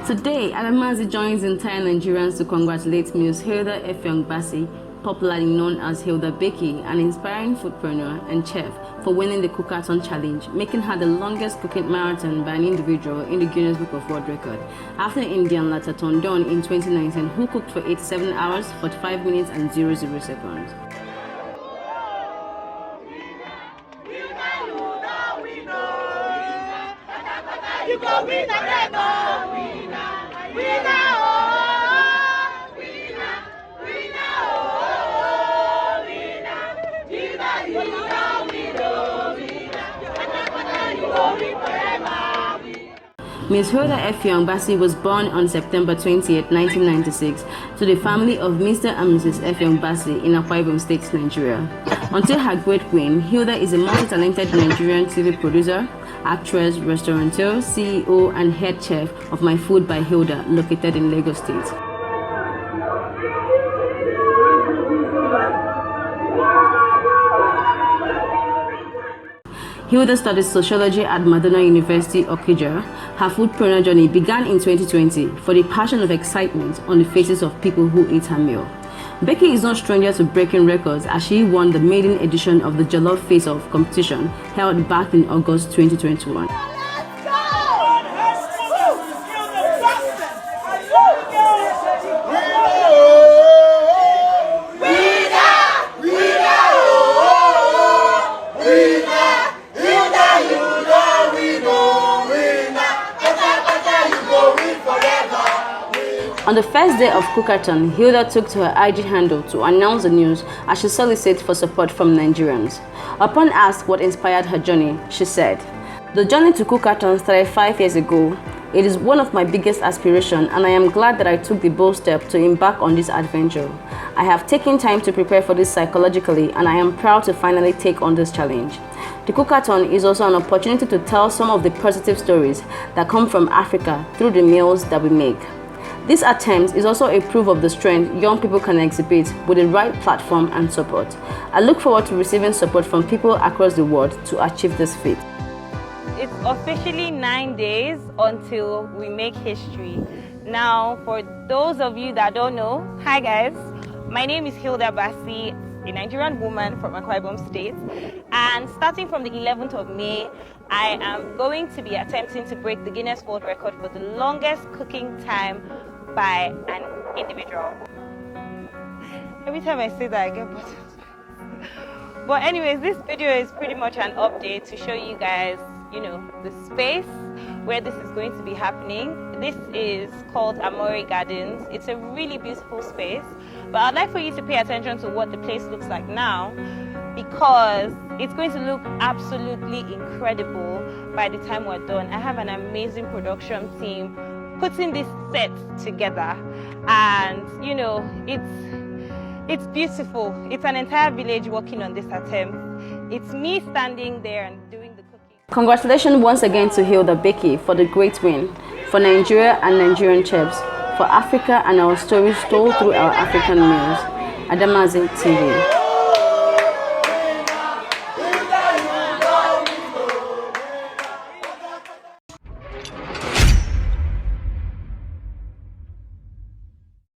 Today, Adamazi joins entire Nigerians to congratulate Ms. Hilda Effiong Bassey, popularly known as Hilda Beci, an inspiring foodpreneur and chef, for winning the Cookathon Challenge, making her the longest cooking marathon by an individual in the Guinness World Record. After Indian Lataton Don in 2019, who cooked for 87 hours, 45 minutes and 00 seconds. You go win again, oh, winner, winner, oh, winner, winner, oh, winner, winner, you go win, oh, winner, you go win forever. Ms. Hilda Effiong Bassey was born on September 28, 1996, to the family of Mr. and Mrs. Effiong Bassey in Akwa Ibom State, Nigeria. Until her great queen, Hilda is a multi-talented Nigerian TV producer, actress, restaurateur, CEO, and head chef of My Food by Hilda, located in Lagos State. Hilda studied sociology at Madonna University, Okija. Her foodpreneur journey began in 2020 for the passion of excitement on the faces of people who eat her meal. Beci is no stranger to breaking records as she won the maiden edition of the Jollof Face-Off competition held back in August 2021. On the first day of Cookathon, Hilda took to her IG handle to announce the news as she solicited for support from Nigerians. Upon asked what inspired her journey, she said, "The journey to Cookathon started 5 years ago. It is one of my biggest aspirations, and I am glad that I took the bold step to embark on this adventure. I have taken time to prepare for this psychologically, and I am proud to finally take on this challenge. The Cookathon is also an opportunity to tell some of the positive stories that come from Africa through the meals that we make. This attempt is also a proof of the strength young people can exhibit with the right platform and support. I look forward to receiving support from people across the world to achieve this feat." It's officially 9 days until we make history. Now, for those of you that don't know, hi guys, my name is Hilda Baci, a Nigerian woman from Akwa Ibom State, and starting from the 11th of May, I am going to be attempting to break the Guinness World Record for the longest cooking time by an individual. Every time I say that, I get bored. But anyways, this video is pretty much an update to show you guys, you know, the space where this is going to be happening. This is called Amore Gardens. It's a really beautiful space, but I'd like for you to pay attention to what the place looks like now, because it's going to look absolutely incredible by the time we're done. I have an amazing production team putting this set together, and you know, it's beautiful. It's an entire village working on this attempt. It's me standing there and doing the cooking. Congratulations once again to Hilda Beci for the great win, for Nigeria and Nigerian chefs, for Africa and our stories told through our African meals. Adamazi TV.